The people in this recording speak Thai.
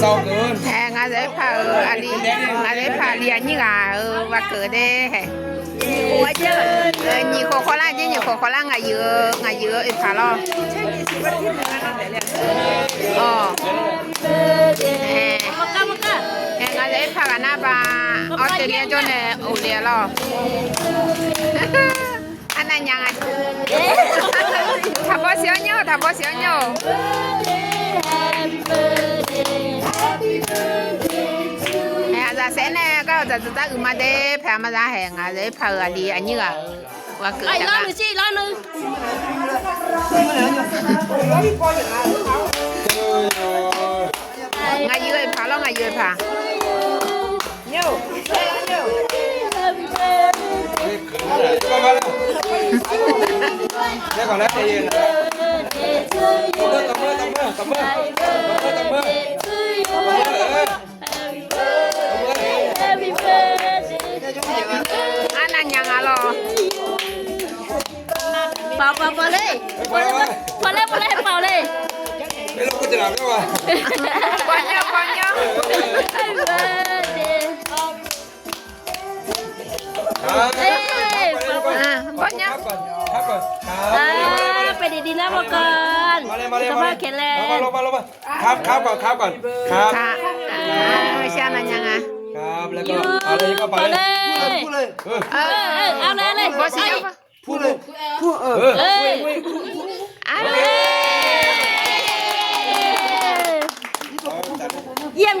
เศร้าเกินงาเสพาอันนี้งาเสพาเรียนนี่อ่ะว่าเกิดได้หัวเจ้านี่โคโคล่านี่โคโคล่างาเยอะไอ้พาล้ออ๋องาเสพากันนะบ้าออสเตรเลียจนเนี่ยโอเลียล้ออันนั้นยังไงถ้าบ่เสียวเนาะจะเสนก็จะอึมาเด้แผ่มาจะแหงอ่ะเลยเผื่อดีอันนี้อ่ะว่าเกิดจากร้อยนึงสิร้อยนึงงายืดผ่าแล้วงายืดผ่าเนาะเดี๋ยวก่อนแล้วใจเย็นนะตบมืออันนั้นยังอ่ะรอเป่าเลยเป่าเลยไม่รู้กูจะหลับแล้ววะก่อนเนาะก่อนเนาะไปดีๆนะบอกก่อนสภาพแข็งแรงลงมาครับก่อนครับไม่ใช่นั่นยังอ่ะครับแล้วก็อะไรก็ไปเลยเอาเลยพูดเลยเยี่ยม